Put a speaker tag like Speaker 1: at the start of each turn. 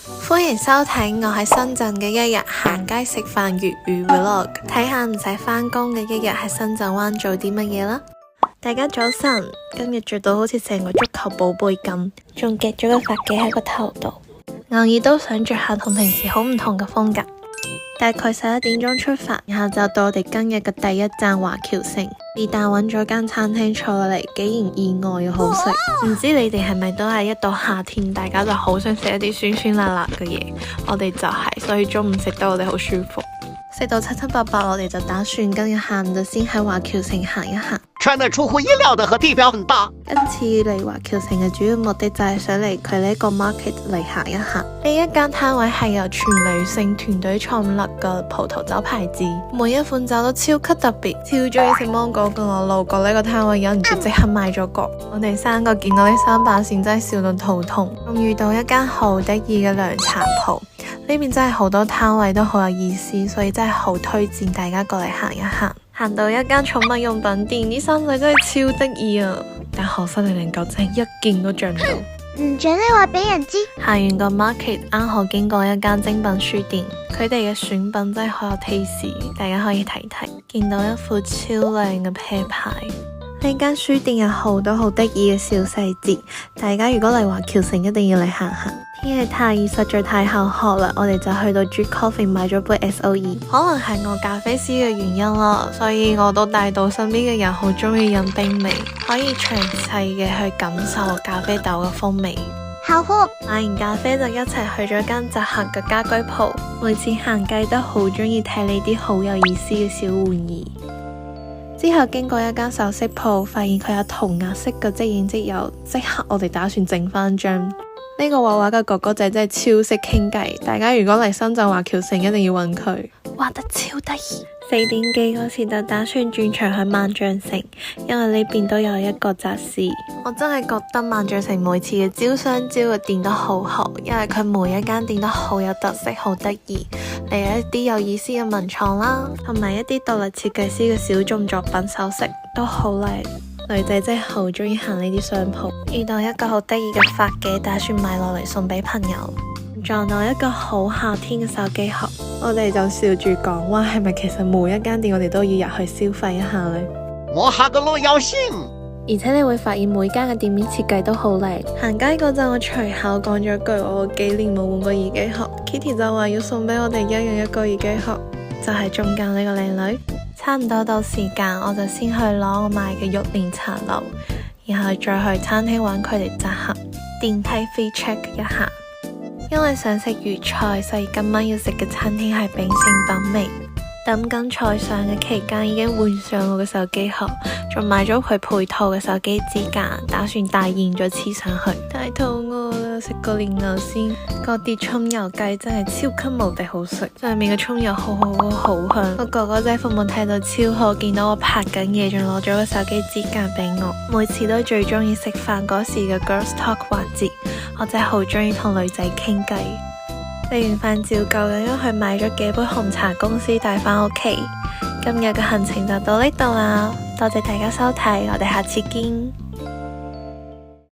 Speaker 1: 歡迎收睇我喺深圳嘅一日行街食飯粵語 vlog， 睇下唔使返工嘅一日喺深圳灣做啲乜嘢啦。大家早晨，今日着到好似成個足球寶貝咁，仲夾咗個髮髻喺個頭度，偶爾都想着下同平時好唔同嘅風格。大概11點鐘出發，下晝到我哋今日嘅第一站華僑城，是但揾咗間餐廳坐落嚟，竟然意外嘅好食。唔知你哋係咪都係一到夏天，大家就好想食一啲酸酸辣辣嘅嘢？我哋就係，所以中午食得我哋好舒服，食到七七八八，我哋就打算今日下午就先喺華僑城行一行。
Speaker 2: 穿得出乎意料的和地標很大。
Speaker 1: 今次嚟華僑城嘅主要目的就係想嚟佢呢個 market 嚟行一行。呢一間攤位係由全女性團隊創立嘅葡萄酒牌子，每一款酒都超級特別，超中意食芒果嘅我路過呢個攤位，忍唔住即刻買咗個。我哋三個見到呢3把線真係笑到肚痛。仲遇到一間好得意嘅涼茶鋪，呢邊真係好多攤位都好有意思，所以真係好推薦大家過嚟行一行。行到一間寵物用品店，啲衫仔真係超得意啊！但可惜你能夠真係一件都着唔到。
Speaker 3: 唔准你話俾人知。
Speaker 1: 行完個 market， 啱好經過一間精品書店，佢哋嘅選品真係好有 taste， 大家可以睇睇。見到一副超靚嘅啤牌。呢間書店有好多好得意嘅小細節，大家如果嚟華僑城一定要嚟行行。天氣太熱，實在太口渴啦，我哋就去到 G Coffee 買咗杯 SOE。可能係我咖啡師嘅原因啦，所以我都帶到身邊嘅人好中意飲冰味，可以詳細嘅去感受咖啡豆嘅風味。
Speaker 3: 好喝。
Speaker 1: 買完咖啡就一齊去咗間集合嘅家居鋪，每次行街都好中意睇呢啲好有意思嘅小玩意。之後經過一間首飾鋪，發現佢有塗鴉式嘅即影即有，即刻我哋打算整翻張。呢個畫畫嘅哥哥仔真係超識傾偈，大家如果嚟深圳華僑城一定要揾佢，畫得超得意。4點幾嗰時就打算轉場去萬象城，因為呢邊都有一個集市。我真係覺得萬象城每次嘅招商招嘅店都好好，因為佢每一間店都好有特色，好得意，嚟一啲有意思嘅文創啦，同埋一啲獨立設計師嘅小眾作品首飾都好靚。女仔真係好中意行呢啲商鋪，遇到一個好得意嘅髮髻，打算買落嚟送俾朋友。撞到一個好夏天嘅手機殼，我哋就笑住講話，係咪其實每一間店我哋都要入去消費一下呢？
Speaker 2: 我下個路要信。
Speaker 1: 而且你會發現每間嘅店面設計都好靚。行街嗰陣，我隨口講咗句我幾年冇換過耳機殼，Kitty 就話要送俾我哋一人一個耳機殼，就係中間呢個靚女。差唔多到時間，我就先去攞我買嘅玉蓮茶樓，然後再去餐廳揾佢哋集合。電梯 free check 一下，因為想食粵菜，所以今晚要食嘅餐廳係秉承品味。等緊菜上嘅期間，已經換上我嘅手機殼，仲買咗佢配套嘅手機支架，打算大現再黐上去。太肚餓啦，食個蓮藕先。個碟葱油雞真係超級無敵好食，上面嘅葱油好香。個哥哥仔服務態度超好，見到我拍緊嘢，仲攞咗個手機支架俾我。每次都最中意食飯嗰時嘅 Girls Talk 環節，我真係好中意同女仔傾偈。食完飯照舊咁樣去買咗幾杯紅茶公司帶返屋企。今日嘅行程就到呢度啦，多謝大家收睇，我哋下次見。